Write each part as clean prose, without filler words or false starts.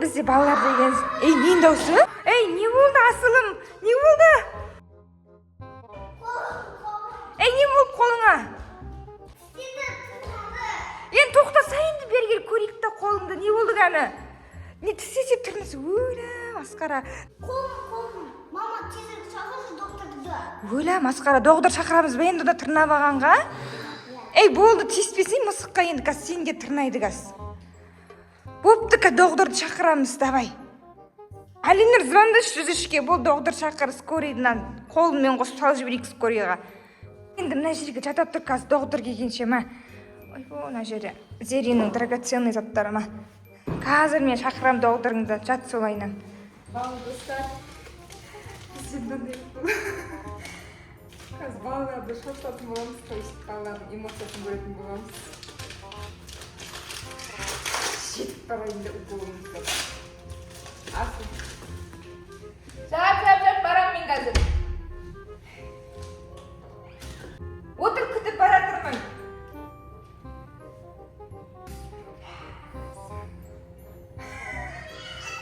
бізде балалар деген. Ненің дауысы? Не болды асылым? Не болды? Не болды қолыңа? Тоқтаса енді бері кел көрейік та қолыңды. Не болды ғаны? Не тістесе түрінісі? Масқара. Қолым. Мама, тезірек шақыршы докторды. Масқара, доктор шақырамыз ба енді да тырнап алғанға? Болды, тиіспесей мысыққа енді қаз сенге тырнайды қаз. Бопты ка докторды шақырамыз, давай. Алинар, звондайшы 103-ке, бол доктор шақыр, скорыйдан қолымен қосып салып жіберейік скорыйға. Енді мына жерге жатап тұр қаз доктор келгенше ма. Мына жерде Зеренің драгоценный заттары ма. Қазір мен шақырам докторыңды, жат солайынан. Достар, қазір балаларды шоқтатын боламыз, қойшып балалардың эмоциясын көретін боламыз. Жетіп барайында уколымызды. Асыл. Жап, барам мен қазір. Отыр күтіп бара тұрмын.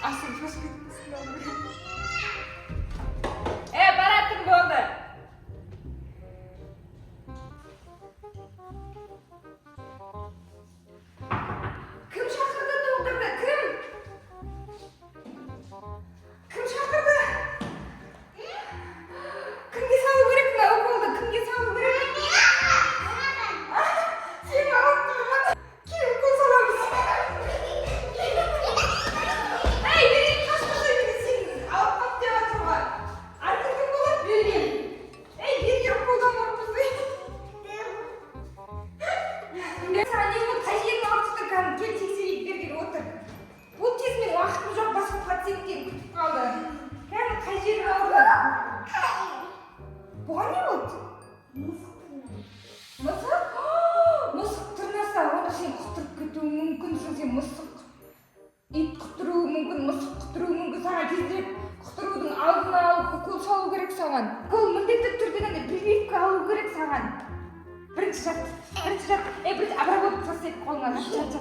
Асыл, шошып кетіпсің бе? Баратын болды. Кім шақырды докторды? Кім шақырды? Кімге салу керек мына уколды? Кімге салу керек? Сен алып тұрған. Кел укол саламыз. Берейін қашқызай мені сен алып қап деп атырға. Артыңды болады берейін. Берейін уколдан ұрпыздай. Саған не болды? Қай жерін алып тұр кәдім? Кел тексерейік берген отыр. Ол тез мен уақытым жоқ, басқа пациенттен күтіп қалды. Кәдім қай жерін алды? Бұған не болды? Мысық? Мысық тырнаса, оны сен құтырып кетуі мүмкінсің, сен мысық. Ит құтыруы мүмкін, мысық құтыруы мүмкін. Саған тезірек құтырудың алдын алып укол салу керек саған. Укол міндетті түрде прививка алу керек саған. Бірінші жат. Бірінші обработка жасайық қолыңа. Жат.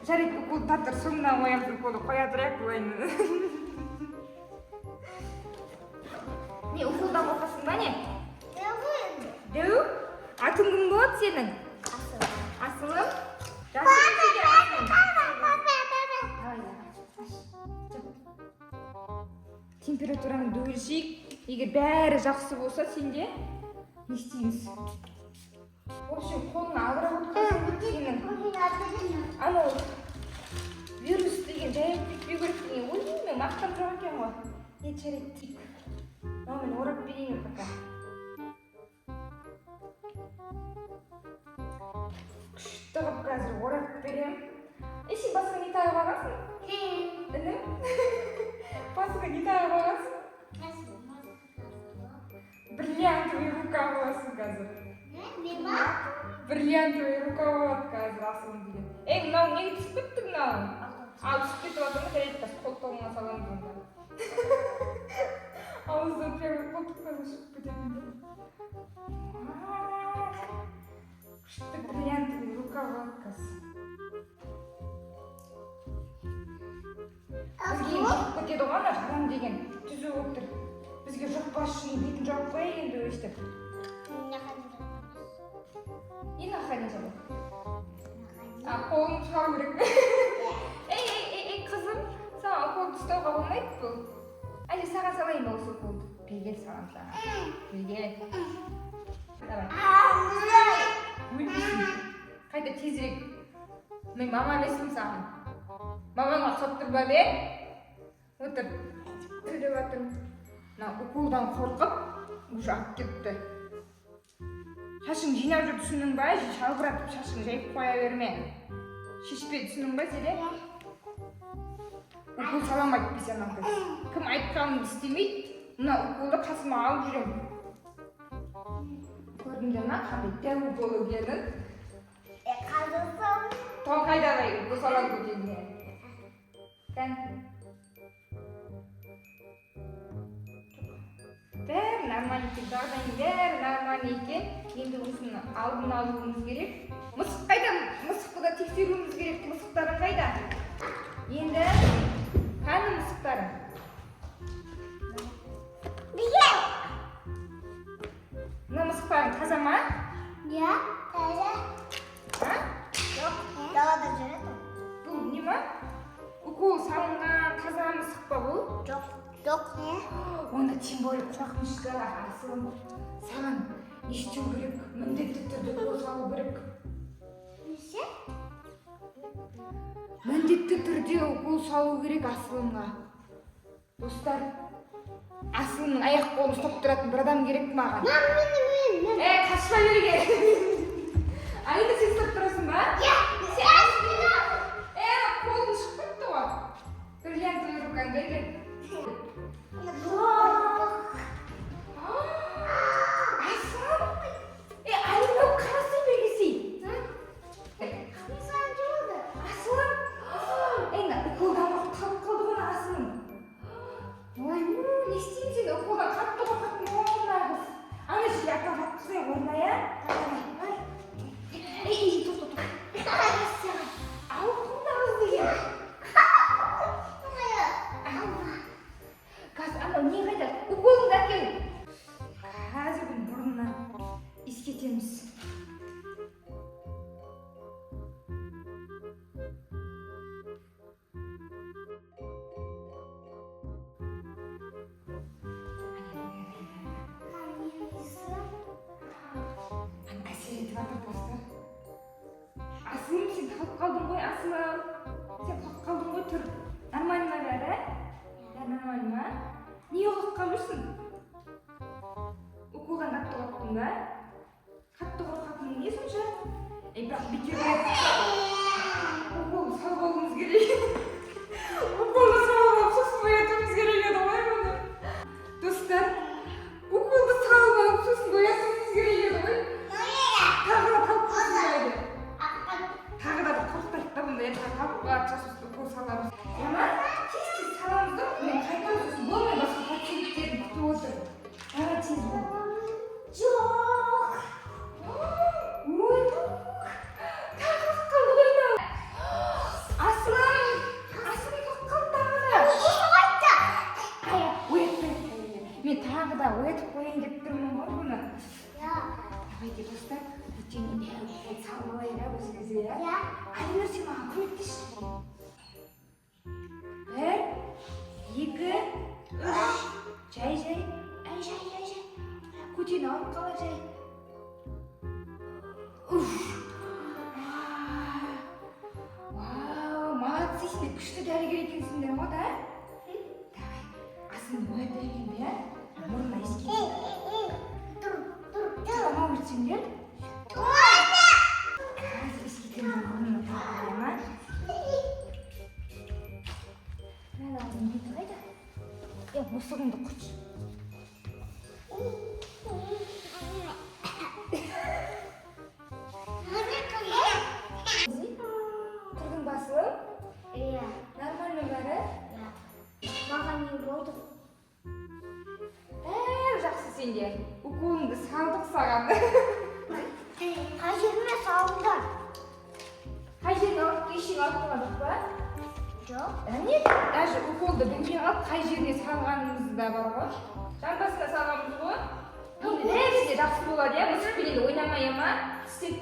Жарайды, укол татыр, соңынан оямыз уколды қоя тұрайық бұлайын. Не, уколдан қорқасың ба не? Дөу? Атың кім болады сенің? Асылым? Температураны өлшейік. Егер бәрі жақсы болса, сенде не істейміз? В общем, қолыңа обработкасын өткенің. Анау вирус деген жайып кетпеу керек деген. Мен мақтап жоқ екен ғой. Жарайды, тик. Мен орап берейін пока. Күшті қып қазір орап берем. Сен басыңа не тағып алғансың? Інім? Басыңа не тағып алғансың? Бриллиантовый рукав аласың қазір. Бриллиантовый рукав алады қазір асылым деген. Мынау неге түсіп кетті мынау? Түсіп кетіп жатыр ма? Жарайды, қолтығыңа саламыз онда. Ауыздан прямо қолтықтан ұшып кететін. Күшті бриллиантовый рукав алады қазір. Бізге жоқ кетеді ғой ана жарам деген түзу отыр. Бізге жоқ басшының бетін жауып қояй енді өстіп. Не находится? Қолын шығару керек. Қызым, саған уколды ұстауға болмайды бұл. Саған салайын ба осы уколды? Бергел саған. Бергел. Давай. Өлмейсің. Қайта тезірек. Мен мама емеспін саған. Мамаңа ұқсап тұр ба бе? Отыр. Төлеп жатырмын. Уколдан қорқып, уже алып кетті. Шашың жинап жүр, түсінің ба? Шалбыратып шашың жайып қоя берме. Шешпе, түсінің ба сені? Укол саламайды біз анау қыз. Кім айтқанын істемейді, мына уколды қасыма алып жүрем. Көрдіңдер ма? Қандай дәу укол екенін? Тоң қайдағай укол салады көтеніне. Бәрі нормально екен, жағдайың бәрі нормально екен. Енді осыны алдын алуымыз керек. Мысық қайда? Мысықты да тексеруіміз керек. Мысықтарың қайда? Енді таза ма? Иә, таза. А? Жоқ, далада жүреді. Бұл не ма? Укол салынған таза мысық па бұл? Жоқ, жоқ. Онда тем более қорқынышты асылым. Саған не істеу керек? Міндетті түрде укол салу керек. Неше? Міндетті түрде укол салу керек асылымға. Достар, асылымның аяқ қолын ұстап тұратын бір адам керек маған. Мен. Қашпа берге. Айда сен ұстап тұрасың ба? Иә, Қолың шығып кетті ғой. Бриллиантовый рукаңда екен. Асылым. Айнау қарасай бергесей. Асылым. Уколдан қалып қалды ғой асылым. Ой, не істеймін сен? Уколдан қатты қорқатын болғанмын қыз. Ана жерге апа жатқызайық орнына, иә? Тоқ. Ауыртқым да қыз деген. Қазір анау не қайда? Уколыңды әкел. Қазір мұрнына иіскетеміз. Әсер етіп жатыр достар. Асылым, сен қалып қалдың ғой, асылым. Сен қалып қалдың ғой, тұр. Нормально ма бәрі? Нормально ма? Не қалып қалырсың? Уколдан қатты қорықтың ба? Қатты қорқатының не сонша? Бірақ бекер уколды салып алуымыз керек. Уколды салып алып сосын оятуымыз керек еді ғой мұны. Достар, уколды салып алып сосын оятуымыз керек еді ғой. Тағы да қорқытпайды. Тағы да қорқытпайды да бұнда. Тағы сосын укол саламыз. Ана, тез саламыз да, мен қайтамын сосын болмай басқа пациенттерін күтіп отыр. Ана тез бол. жоқ. Ой, тағы қалды ғой мынау. Асылым қалып қалды тағы да. Оятпайды. Мен тағы да оятып қояйын деп тұрмын ғой бұны. Давайте, достар, ертең салып алайық өзіңізге, иә? Айнұр, сен маған көмектесші. 1, 2, 3. Жай. Көтені алып қала жай. Вау, молодцы, сендер күшті дәрігер екенсіңдер ғой, да? Давай, асылымды оятайық енді, иә? Мұрнына иіскейін. Тамақ өтсеңдер. Қазір иіскетемін мұрнына тағылай ма? Мынау не қайда? Мысығыңды құртшы. Тұрдың басылым? Иә. Нормально бәрі? Маған не болды? Жақсы сенде. Уколыңды салдық саған. Қай жеріме салыңдар? Қай жеріне алып кешегі алып қалдық па? Жоқ. Әне, даже уколды білмей қалып, қай жеріне салғанымыз да бар ғой. Жамбасына салғанымыз ғой. Енді бәрі жақсы болады, иә? Мысықпенен ойнамай ма? Тістеп